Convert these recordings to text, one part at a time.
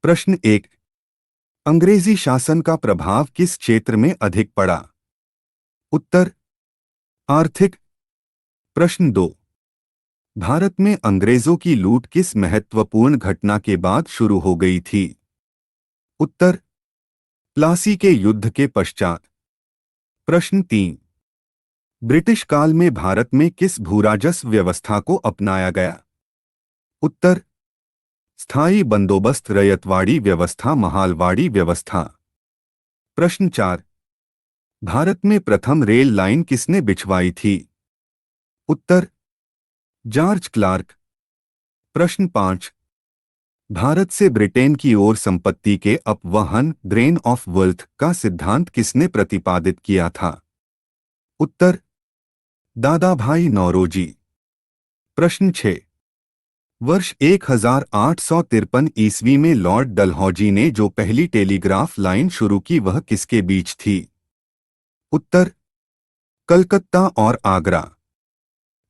प्रश्न 1। अंग्रेजी शासन का प्रभाव किस क्षेत्र में अधिक पड़ा? उत्तर आर्थिक। प्रश्न 2। भारत में अंग्रेजों की लूट किस महत्वपूर्ण घटना के बाद शुरू हो गई थी? उत्तर प्लासी के युद्ध के पश्चात। प्रश्न 3। ब्रिटिश काल में भारत में किस भूराजस्व व्यवस्था को अपनाया गया? उत्तर स्थायी बंदोबस्त, रयतवाड़ी व्यवस्था, महालवाड़ी व्यवस्था। प्रश्न 4। भारत में प्रथम रेल लाइन किसने बिछवाई थी? उत्तर जॉर्ज क्लार्क। प्रश्न 5। भारत से ब्रिटेन की ओर संपत्ति के अपवहन, ड्रेन ऑफ वेल्थ का सिद्धांत किसने प्रतिपादित किया था? उत्तर दादाभाई नौरोजी। प्रश्न 6। वर्ष 1853 ईस्वी में लॉर्ड डलहौजी ने जो पहली टेलीग्राफ लाइन शुरू की वह किसके बीच थी? उत्तर कलकत्ता और आगरा।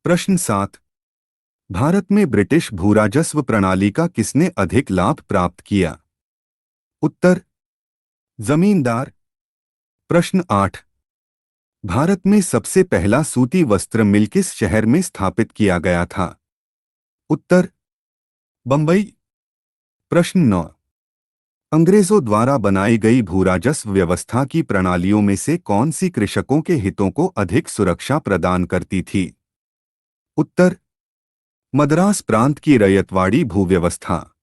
प्रश्न 7। भारत में ब्रिटिश भूराजस्व प्रणाली का किसने अधिक लाभ प्राप्त किया? उत्तर जमींदार। प्रश्न 8। भारत में सबसे पहला सूती वस्त्र मिल किस शहर में स्थापित किया गया था? उत्तर बंबई। प्रश्न 9। अंग्रेजों द्वारा बनाई गई भूराजस्व व्यवस्था की प्रणालियों में से कौन सी कृषकों के हितों को अधिक सुरक्षा प्रदान करती थी? उत्तर मद्रास प्रांत की रयतवाड़ी भूव्यवस्था।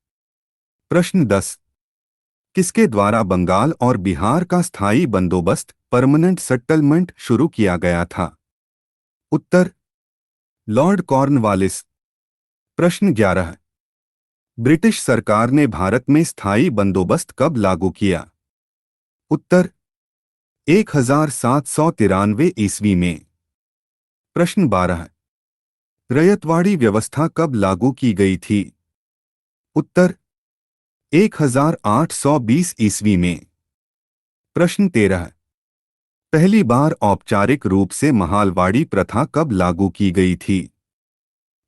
प्रश्न 10। किसके द्वारा बंगाल और बिहार का स्थायी बंदोबस्त, परमानेंट सेटलमेंट शुरू किया गया था? उत्तर लॉर्ड कॉर्नवालिस। प्रश्न 11। ब्रिटिश सरकार ने भारत में स्थायी बंदोबस्त कब लागू किया? उत्तर 1793 ईस्वी में। प्रश्न 12। रयतवाड़ी व्यवस्था कब लागू की गई थी? उत्तर 1820 ईस्वी में। प्रश्न 13। पहली बार औपचारिक रूप से महालवाड़ी प्रथा कब लागू की गई थी?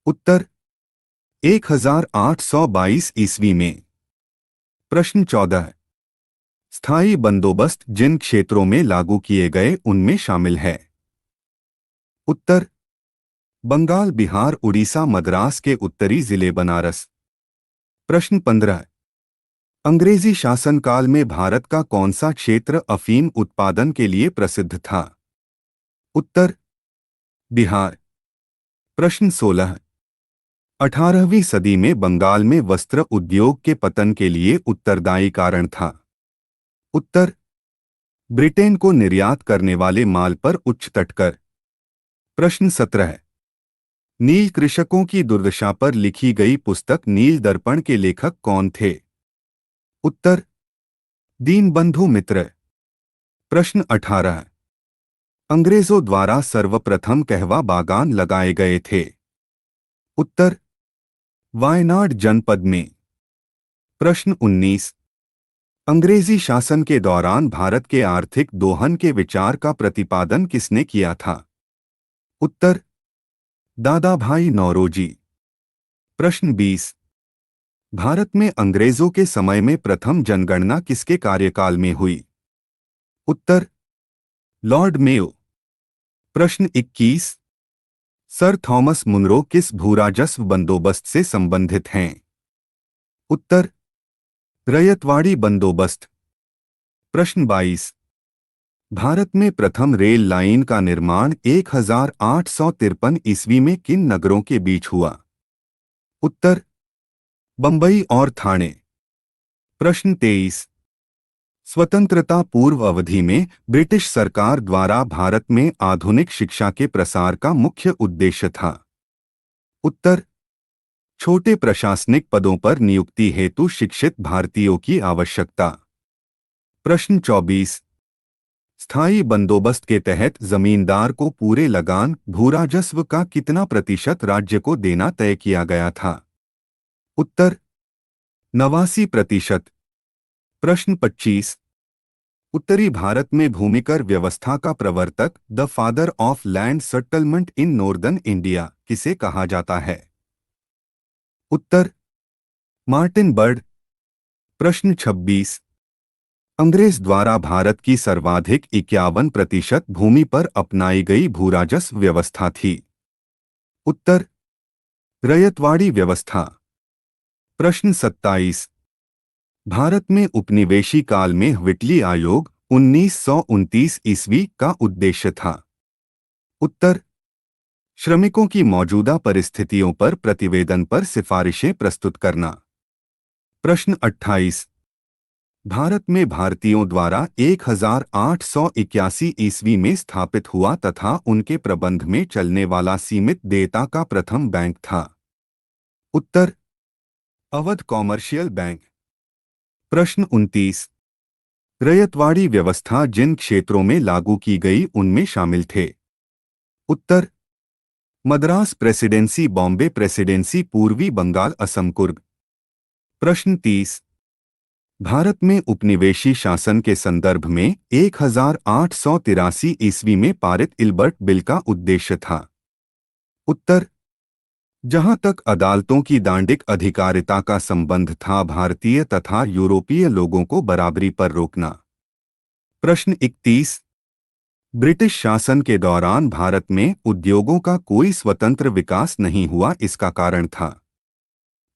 उत्तर 1822 ईस्वी में। प्रश्न 14। स्थायी बंदोबस्त जिन क्षेत्रों में लागू किए गए उनमें शामिल है? उत्तर बंगाल, बिहार, उड़ीसा, मद्रास के उत्तरी जिले, बनारस। प्रश्न 15। अंग्रेजी शासनकाल में भारत का कौन सा क्षेत्र अफीम उत्पादन के लिए प्रसिद्ध था? उत्तर बिहार। प्रश्न 16। 18वीं सदी में बंगाल में वस्त्र उद्योग के पतन के लिए उत्तरदायी कारण था? उत्तर ब्रिटेन को निर्यात करने वाले माल पर उच्च तटकर। प्रश्न 17। नील कृषकों की दुर्दशा पर लिखी गई पुस्तक नील दर्पण के लेखक कौन थे? उत्तर दीनबंधु मित्र। प्रश्न 18। अंग्रेजों द्वारा सर्वप्रथम कहवा बागान लगाए गए थे? उत्तर वायनाड जनपद में। प्रश्न 19। अंग्रेजी शासन के दौरान भारत के आर्थिक दोहन के विचार का प्रतिपादन किसने किया था? उत्तर दादाभाई नौरोजी। प्रश्न 20। भारत में अंग्रेजों के समय में प्रथम जनगणना किसके कार्यकाल में हुई? उत्तर लॉर्ड मेयो। प्रश्न 21। सर थॉमस मुनरो किस भूराजस्व बंदोबस्त से संबंधित हैं? उत्तर रयतवाड़ी बंदोबस्त। प्रश्न 22। भारत में प्रथम रेल लाइन का निर्माण 1853 ईस्वी में किन नगरों के बीच हुआ? उत्तर बंबई और ठाणे। प्रश्न 23। स्वतंत्रता पूर्व अवधि में ब्रिटिश सरकार द्वारा भारत में आधुनिक शिक्षा के प्रसार का मुख्य उद्देश्य था? उत्तर छोटे प्रशासनिक पदों पर नियुक्ति हेतु शिक्षित भारतीयों की आवश्यकता। प्रश्न 24। स्थायी बंदोबस्त के तहत जमींदार को पूरे लगान भूराजस्व का कितना प्रतिशत राज्य को देना तय किया गया था? उत्तर 89%। प्रश्न 25। उत्तरी भारत में भूमिकर व्यवस्था का प्रवर्तक, the father of land settlement in northern India किसे कहा जाता है? उत्तर मार्टिन बर्ड। प्रश्न 26। अंग्रेज द्वारा भारत की सर्वाधिक 51% भूमि पर अपनाई गई भूराजस्व व्यवस्था थी। उत्तर रयतवाड़ी व्यवस्था। प्रश्न 27। भारत में उपनिवेशी काल में व्हिटली आयोग 1929 ईस्वी का उद्देश्य था। उत्तर श्रमिकों की मौजूदा परिस्थितियों पर प्रतिवेदन पर सिफारिशें प्रस्तुत करना। प्रश्न 28। भारत में भारतीयों द्वारा 1881 ईस्वी में स्थापित हुआ तथा उनके प्रबंध में चलने वाला सीमित देयता का प्रथम बैंक था। उत्तर अवध कॉमर्शियल बैंक। प्रश्न 29। रयतवाड़ी व्यवस्था जिन क्षेत्रों में लागू की गई उनमें शामिल थे। उत्तर मद्रास प्रेसिडेंसी, बॉम्बे प्रेसिडेंसी, पूर्वी बंगाल, असम, कुर्ग। प्रश्न 30। भारत में उपनिवेशी शासन के संदर्भ में 1883 ईस्वी में पारित इल्बर्ट बिल का उद्देश्य था। उत्तर जहां तक अदालतों की दांडिक अधिकारिता का संबंध था, भारतीय तथा यूरोपीय लोगों को बराबरी पर रोकना। प्रश्न 31। ब्रिटिश शासन के दौरान भारत में उद्योगों का कोई स्वतंत्र विकास नहीं हुआ, इसका कारण था।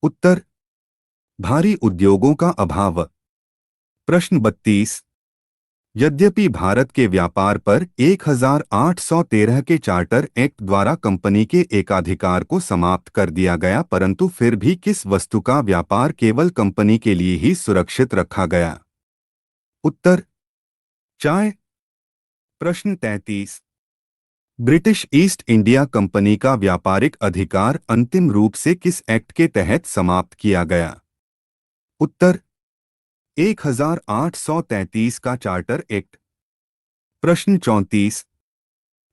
उत्तर भारी उद्योगों का अभाव। प्रश्न 32। यद्यपि भारत के व्यापार पर 1813 के चार्टर एक्ट द्वारा कंपनी के एकाधिकार को समाप्त कर दिया गया, परंतु फिर भी किस वस्तु का व्यापार केवल कंपनी के लिए ही सुरक्षित रखा गया। उत्तर चाय। प्रश्न 33। ब्रिटिश ईस्ट इंडिया कंपनी का व्यापारिक अधिकार अंतिम रूप से किस एक्ट के तहत समाप्त किया गया। उत्तर 1833 का चार्टर एक्ट। प्रश्न 34।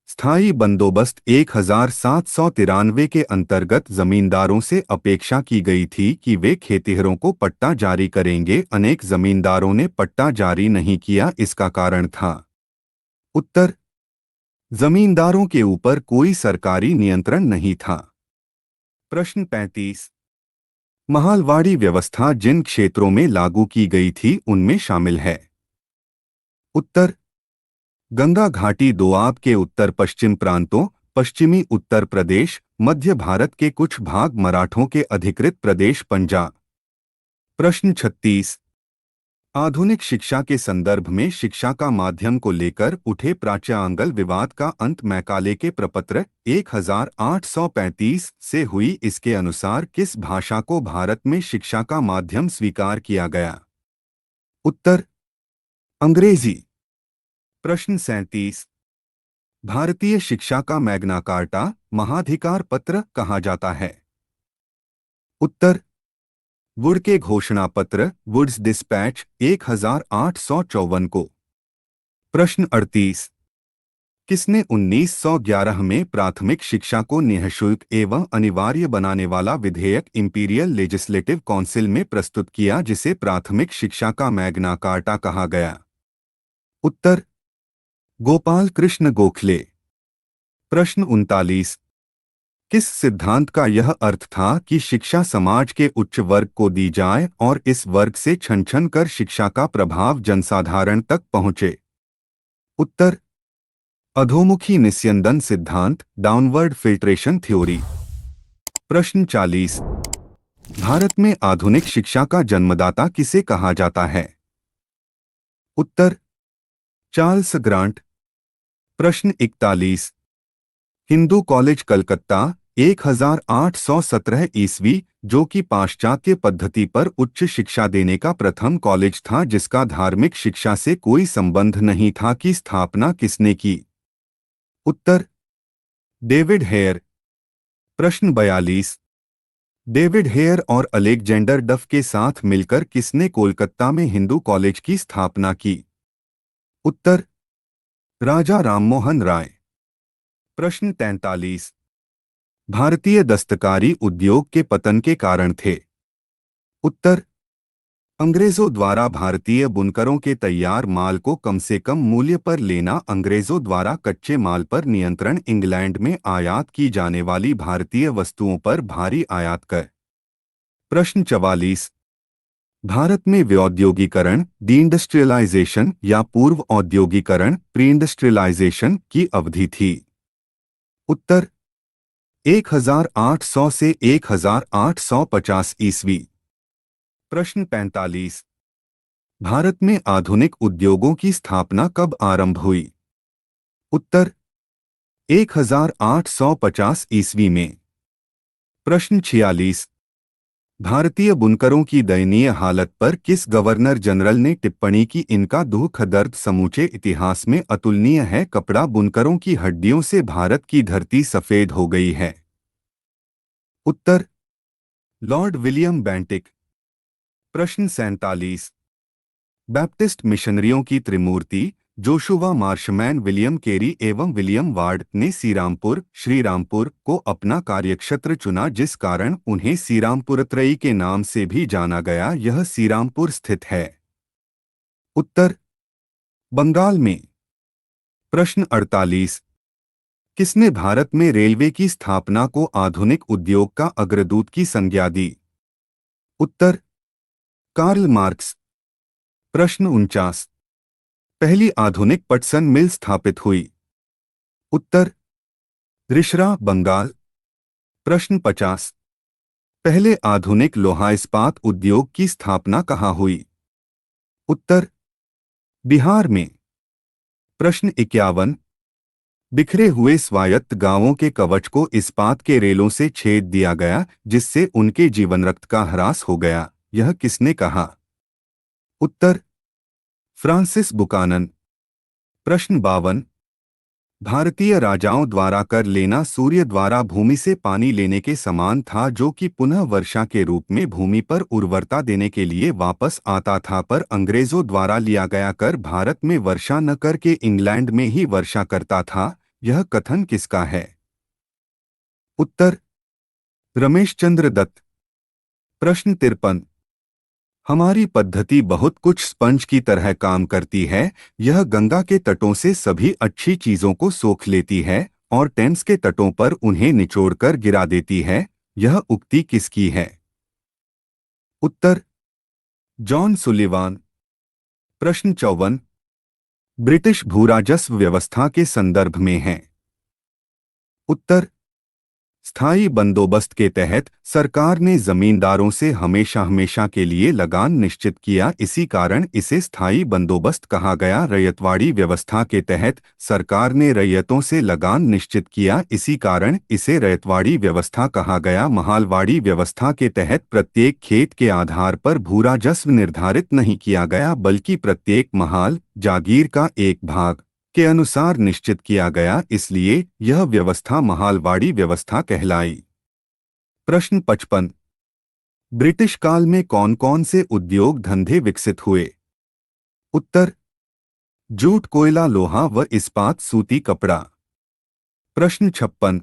स्थायी बंदोबस्त 1793 के अंतर्गत जमींदारों से अपेक्षा की गई थी कि वे खेतिहरों को पट्टा जारी करेंगे। अनेक जमींदारों ने पट्टा जारी नहीं किया, इसका कारण था। उत्तर जमींदारों के ऊपर कोई सरकारी नियंत्रण नहीं था। प्रश्न 35। महालवाड़ी व्यवस्था जिन क्षेत्रों में लागू की गई थी उनमें शामिल है। उत्तर गंगा घाटी, दोआब के उत्तर पश्चिम प्रांतों, पश्चिमी उत्तर प्रदेश, मध्य भारत के कुछ भाग, मराठों के अधिकृत प्रदेश, पंजाब। प्रश्न 36। आधुनिक शिक्षा के संदर्भ में शिक्षा का माध्यम को लेकर उठे प्राच्यांगल विवाद का अंत मैकाले के प्रपत्र 1835 से हुई। इसके अनुसार किस भाषा को भारत में शिक्षा का माध्यम स्वीकार किया गया। उत्तर अंग्रेजी। प्रश्न 37। भारतीय शिक्षा का मैग्ना कार्टा, महाधिकार पत्र कहा जाता है। उत्तर वुड के घोषणा पत्र, वुड्स डिस्पैच, 1854 को। प्रश्न 38। किसने 1911 में प्राथमिक शिक्षा को निःशुल्क एवं अनिवार्य बनाने वाला विधेयक इंपीरियल लेजिस्लेटिव काउंसिल में प्रस्तुत किया, जिसे प्राथमिक शिक्षा का मैग्ना कार्टा कहा गया। उत्तर गोपाल कृष्ण गोखले। प्रश्न 39। किस सिद्धांत का यह अर्थ था कि शिक्षा समाज के उच्च वर्ग को दी जाए और इस वर्ग से छन छन कर शिक्षा का प्रभाव जनसाधारण तक पहुंचे। उत्तर अधोमुखी निस्यंदन सिद्धांत, डाउनवर्ड फिल्ट्रेशन थ्योरी। प्रश्न 40। भारत में आधुनिक शिक्षा का जन्मदाता किसे कहा जाता है। उत्तर चार्ल्स ग्रांट। प्रश्न 41। हिंदू कॉलेज कलकत्ता 1817 ईस्वी, जो कि पाश्चात्य पद्धति पर उच्च शिक्षा देने का प्रथम कॉलेज था, जिसका धार्मिक शिक्षा से कोई संबंध नहीं था, की स्थापना किसने की। उत्तर डेविड हेयर। प्रश्न 42। डेविड हेयर और अलेक्जेंडर डफ के साथ मिलकर किसने कोलकाता में हिंदू कॉलेज की स्थापना की। उत्तर राजा राममोहन राय। प्रश्न 43। भारतीय दस्तकारी उद्योग के पतन के कारण थे। उत्तर अंग्रेजों द्वारा भारतीय बुनकरों के तैयार माल को कम से कम मूल्य पर लेना, अंग्रेजों द्वारा कच्चे माल पर नियंत्रण, इंग्लैंड में आयात की जाने वाली भारतीय वस्तुओं पर भारी आयात कर। प्रश्न 44। भारत में व्योद्योगीकरण डीइंडस्ट्रियलाइजेशन या पूर्व औद्योगीकरण प्री इंडस्ट्रियलाइजेशन की अवधि थी। उत्तर 1800 से 1850 ईस्वी। प्रश्न 45। भारत में आधुनिक उद्योगों की स्थापना कब आरंभ हुई? उत्तर 1850 ईस्वी में। प्रश्न 46। भारतीय बुनकरों की दयनीय हालत पर किस गवर्नर जनरल ने टिप्पणी की, इनका दुख दर्द समूचे इतिहास में अतुलनीय है, कपड़ा बुनकरों की हड्डियों से भारत की धरती सफेद हो गई है? उत्तर लॉर्ड विलियम बेंटिक। प्रश्न 47। बैप्टिस्ट मिशनरियों की त्रिमूर्ति जोशुआ मार्शमैन, विलियम केरी एवं विलियम वार्ड ने श्रीरामपुर को अपना कार्यक्षेत्र चुना, जिस कारण उन्हें श्रीरामपुरत्रयी के नाम से भी जाना गया। यह श्रीरामपुर स्थित है। उत्तर बंगाल में। प्रश्न 48। किसने भारत में रेलवे की स्थापना को आधुनिक उद्योग का अग्रदूत की संज्ञा दी? उत्तर कार्ल मार्क्स। प्रश्न 49। पहली आधुनिक पटसन मिल स्थापित हुई? उत्तर रिश्रा, बंगाल। प्रश्न 50। पहले आधुनिक लोहा इस्पात उद्योग की स्थापना कहाँ हुई? उत्तर बिहार में। प्रश्न 51। बिखरे हुए स्वायत्त गांवों के कवच को इस्पात के रेलों से छेद दिया गया, जिससे उनके जीवनरक्त का ह्रास हो गया, यह किसने कहा? उत्तर फ्रांसिस बुकानन। प्रश्न 52। भारतीय राजाओं द्वारा कर लेना सूर्य द्वारा भूमि से पानी लेने के समान था, जो कि पुनः वर्षा के रूप में भूमि पर उर्वरता देने के लिए वापस आता था, पर अंग्रेजों द्वारा लिया गया कर भारत में वर्षा न करके इंग्लैंड में ही वर्षा करता था, यह कथन किसका है? उत्तर रमेश चंद्र दत्त। प्रश्न 53। हमारी पद्धति बहुत कुछ स्पंज की तरह काम करती है, यह गंगा के तटों से सभी अच्छी चीजों को सोख लेती है और टेम्स के तटों पर उन्हें निचोड़कर गिरा देती है, यह उक्ति किसकी है? उत्तर जॉन सुलिवान। प्रश्न 54। ब्रिटिश भूराजस्व व्यवस्था के संदर्भ में है? उत्तर स्थायी बंदोबस्त के तहत सरकार ने जमींदारों से हमेशा के लिए लगान निश्चित किया, इसी कारण इसे स्थायी बंदोबस्त कहा गया। रैयतवाड़ी व्यवस्था के तहत सरकार ने रैयतों से लगान निश्चित किया, इसी कारण इसे रैयतवाड़ी व्यवस्था कहा गया। महालवाड़ी व्यवस्था के तहत प्रत्येक खेत के आधार पर भूराजस्व निर्धारित नहीं किया गया, बल्कि प्रत्येक महाल जागीर का एक भाग के अनुसार निश्चित किया गया, इसलिए यह व्यवस्था महालवाड़ी व्यवस्था कहलाई। प्रश्न 55। ब्रिटिश काल में कौन कौन से उद्योग धंधे विकसित हुए? उत्तर जूट, कोयला, लोहा व इस्पात, सूती कपड़ा। प्रश्न 56।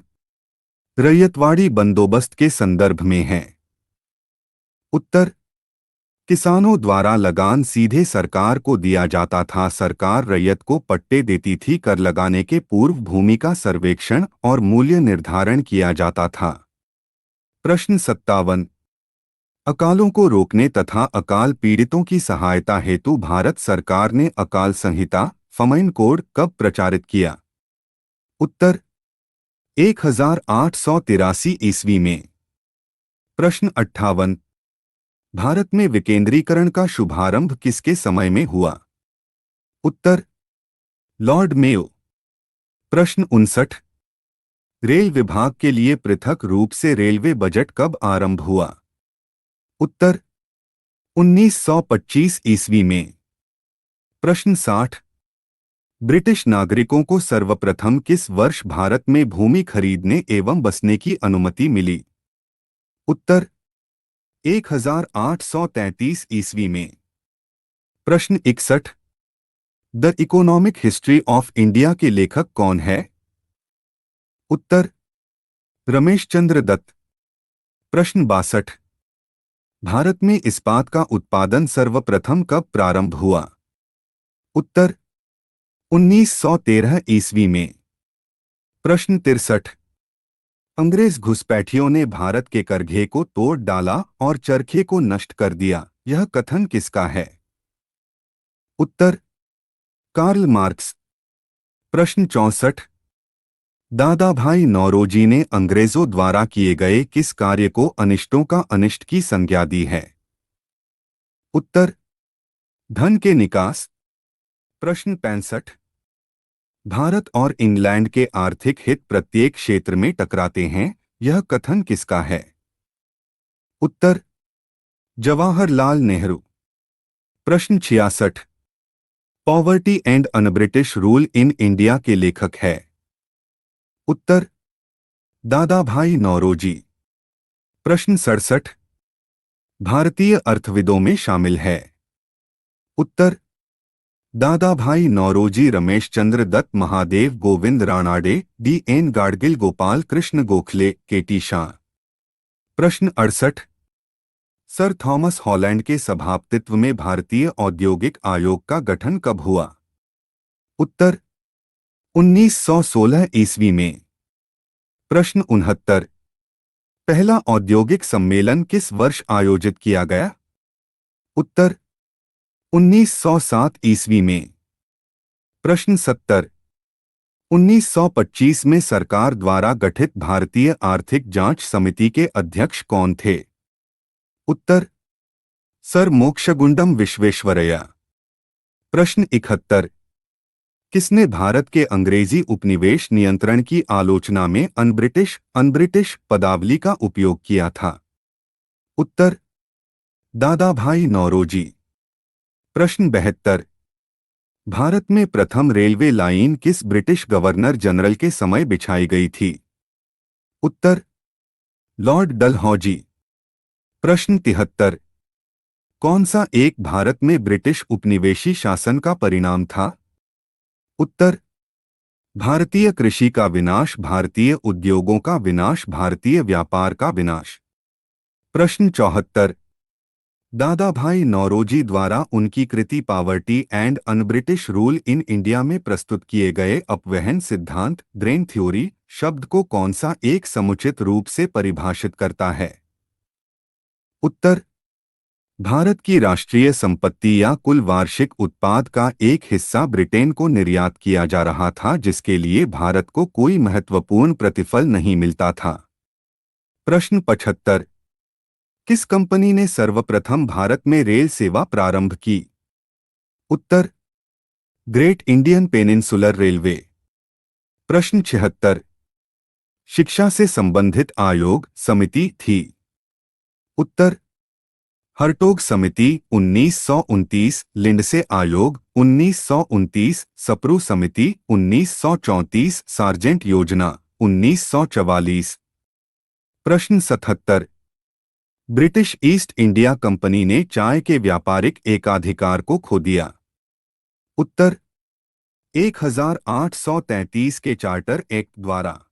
रैयतवाड़ी बंदोबस्त के संदर्भ में है? उत्तर किसानों द्वारा लगान सीधे सरकार को दिया जाता था, सरकार रैयत को पट्टे देती थी, कर लगाने के पूर्व भूमि का सर्वेक्षण और मूल्य निर्धारण किया जाता था। प्रश्न 57। अकालों को रोकने तथा अकाल पीड़ितों की सहायता हेतु भारत सरकार ने अकाल संहिता फमाइन कोड कब प्रचारित किया? उत्तर 1883 ईस्वी में। प्रश्न 58। भारत में विकेंद्रीकरण का शुभारंभ किसके समय में हुआ? उत्तर लॉर्ड मेयो। प्रश्न 59। रेल विभाग के लिए पृथक रूप से रेलवे बजट कब आरंभ हुआ? उत्तर 1925 ईस्वी में। प्रश्न 60। ब्रिटिश नागरिकों को सर्वप्रथम किस वर्ष भारत में भूमि खरीदने एवं बसने की अनुमति मिली? उत्तर 1833 ईस्वी में। प्रश्न 61। The economic history of India के लेखक कौन है? उत्तर रमेश चंद्र दत्त। प्रश्न 62। भारत में इस्पात का उत्पादन सर्वप्रथम कब प्रारंभ हुआ? उत्तर 1913 ईस्वी में। प्रश्न 63। अंग्रेज घुसपैठियों ने भारत के करघे को तोड़ डाला और चरखे को नष्ट कर दिया, यह कथन किसका है? उत्तर कार्ल मार्क्स। प्रश्न 64। दादा भाई नौरोजी ने अंग्रेजों द्वारा किए गए किस कार्य को अनिष्टों का अनिष्ट की संज्ञा दी है? उत्तर धन के निकास। प्रश्न 65। भारत और इंग्लैंड के आर्थिक हित प्रत्येक क्षेत्र में टकराते हैं, यह कथन किसका है? उत्तर जवाहरलाल नेहरू। प्रश्न 66। Poverty and un-British rule in India के लेखक है? उत्तर दादा भाई नौरोजी। प्रश्न 67। भारतीय अर्थविदों में शामिल है? उत्तर दादा भाई नौरोजी, रमेश चंद्र दत्त, महादेव गोविंद रानाडे, D.N. गाडगिल, गोपाल कृष्ण गोखले, KT शाह। प्रश्न 68। सर थॉमस हॉलैंड के सभापतित्व में भारतीय औद्योगिक आयोग का गठन कब हुआ? उत्तर 1916 ईस्वी में। प्रश्न 69। पहला औद्योगिक सम्मेलन किस वर्ष आयोजित किया गया? उत्तर 1907 ईस्वी में। प्रश्न 70। 1925 में सरकार द्वारा गठित भारतीय आर्थिक जांच समिति के अध्यक्ष कौन थे? उत्तर सर मोक्षगुंडम विश्वेश्वरैया। प्रश्न 71। किसने भारत के अंग्रेजी उपनिवेश नियंत्रण की आलोचना में अनब्रिटिश पदावली का उपयोग किया था? उत्तर दादा भाई नौरोजी। प्रश्न 72। भारत में प्रथम रेलवे लाइन किस ब्रिटिश गवर्नर जनरल के समय बिछाई गई थी? उत्तर लॉर्ड डलहौजी। प्रश्न 73। कौन सा एक भारत में ब्रिटिश उपनिवेशी शासन का परिणाम था? उत्तर भारतीय कृषि का विनाश, भारतीय उद्योगों का विनाश, भारतीय व्यापार का विनाश। प्रश्न 74। दादा भाई नौरोजी द्वारा उनकी कृति poverty and un-British rule in India में प्रस्तुत किए गए अपवहन सिद्धांत ड्रेन थ्योरी शब्द को कौन सा एक समुचित रूप से परिभाषित करता है? उत्तर भारत की राष्ट्रीय संपत्ति या कुल वार्षिक उत्पाद का एक हिस्सा ब्रिटेन को निर्यात किया जा रहा था, जिसके लिए भारत को कोई महत्वपूर्ण प्रतिफल नहीं मिलता था। प्रश्न 75। किस कंपनी ने सर्वप्रथम भारत में रेल सेवा प्रारंभ की? उत्तर ग्रेट इंडियन पेनिनसुलर रेलवे। प्रश्न 76। शिक्षा से संबंधित आयोग समिति थी? उत्तर हर्टोग समिति 1929, लिंडसे आयोग 1929, सप्रू समिति 1934, सार्जेंट योजना 1944। प्रश्न 77। ब्रिटिश ईस्ट इंडिया कंपनी ने चाय के व्यापारिक एकाधिकार को खो दिया? उत्तर 1833 के चार्टर एक्ट द्वारा।